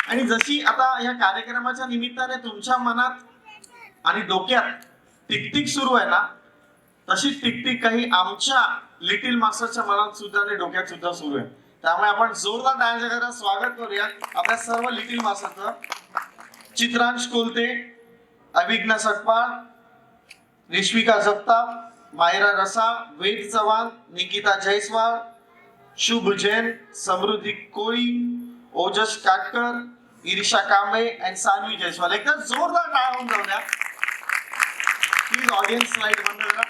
आणि जशी आता या कार्यक्रमाच्या निमित्ताने तुमच्या मनात आणि डोक्यात टिकटिक सुरू आहे ना, तशी टिकटिक काही आमच्या लिटिल मास्टरच्या मनात सुद्धा आणि डोक्यात सुद्धा सुरू आहे. त्यामुळे आपण जोरदार टाळ्यांच्या गजरात स्वागत करूया आपल्या सर्व लिटिल मास्टरचं. चित्रांश कोलते, अभिज्ञा सटपाळ, रेश्मिका जगताप, मायरा रसाळ, वेद चव्हाण, निकिता जयस्वाल, शुभ जैन, समृद्धी कोळी, ओजस काटकर, इरिशा कांबळे आणि सानवी जयस्वाल. एकदा जोरदार टाळ्या होऊन जाऊ द्या. प्लीज ऑडियन्स लाईट बंद करा,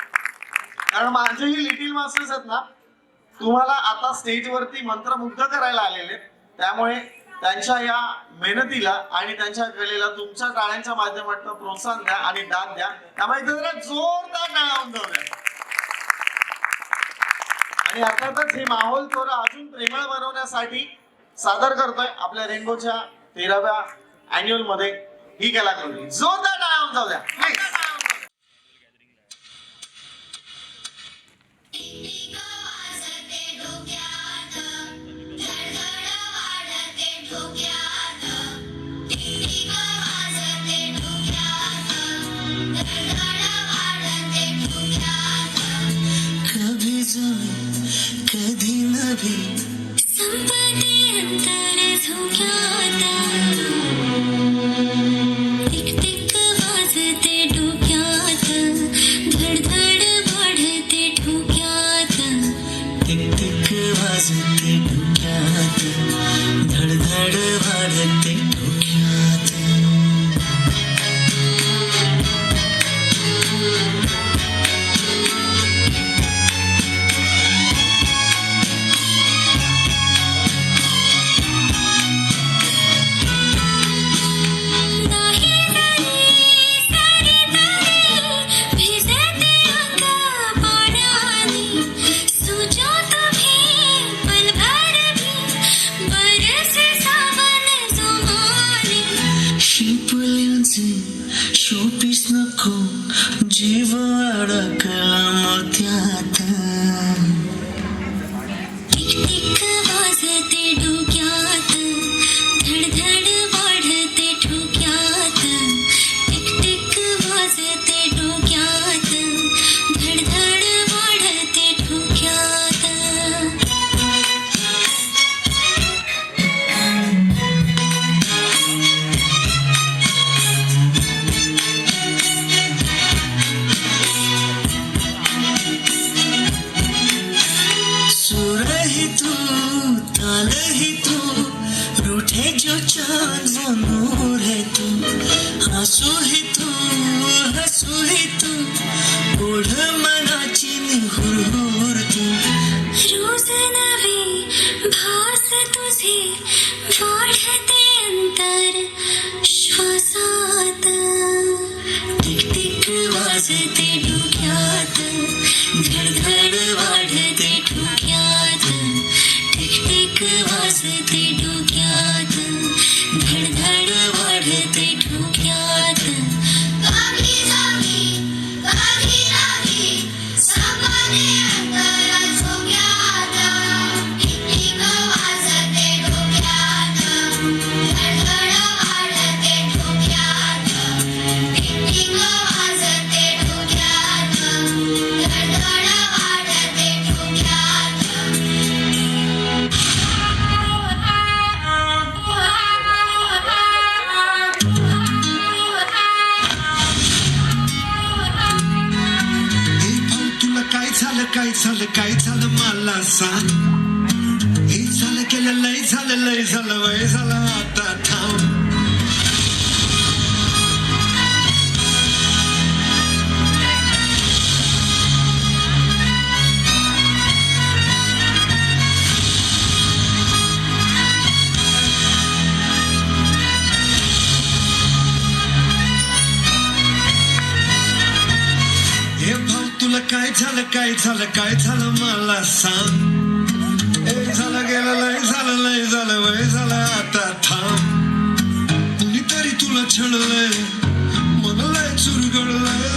कारण माझेही लिटिल मास्टर्स आहेत ना, तुम्हाला आता स्टेजवरती मंत्रमुग्ध करायला आलेले. त्यामुळे त्यांच्या या मेहनतीला आणि त्यांच्या कलेला तुमच्या टाळ्यांच्या माध्यमातून प्रोत्साहन द्या आणि दाद द्या. त्यामुळे जरा जोरदार टाळ्या होऊन जाऊ द्या. आणि अर्थातच हे माहोल थोडं अजून प्रेमळ बनवण्यासाठी सादर करतोय आपल्या रेनबोच्या 13व्या अॅन्युअल मध्ये ही कलाकृती. जोरदार टाळ्या होऊन जाऊ द्या प्लीज. कभी जमी कधी नभी संपत्ती अंतर झोक्यात टिक टिक वाजते डोक्यात धडधड वाढते ठोक्यात टिक टिक वाजते डोक्यात धडधड वाढते ठोक्यात. शोपीस नको जीव अडकला मोत्यात टिक टिक वाजते डोक्यात धडधड वाढते ठोक्यात टिक टिक वाजते डोक्यात धडधड वाढते ठोक्यात. ताल ही तू रूठे जो चांद वो नूर है तू हंसू ही तू ओढ मनाची निहुर तू रोज नवी भास तुझे वाढते अंतर श्वासात टिक टिक वाजते डोक्यात धडधड वाढते ठोक्यात टिक टिक वाजते डोक्यात धडधड वाढते ठोक्यात. कभी जमी कधी नभी संपत्ती अंतर झोक्यात टिक टिक वाजते डोक्यात धडधड वाढते ठोक्यात टिक टिक वाजते डोक्यात धडधड वाढते ठोक्यात. काय झालं मला सांग. हे झालं केलं लय झालं वय झालं आता थांब. हे भाऊ तुला काय झालं मला सांग. हे झालं गेलं लय झालं वय झालं आता थांब. कुणीतरी तुला छळलंय मन लय चुरगळलंय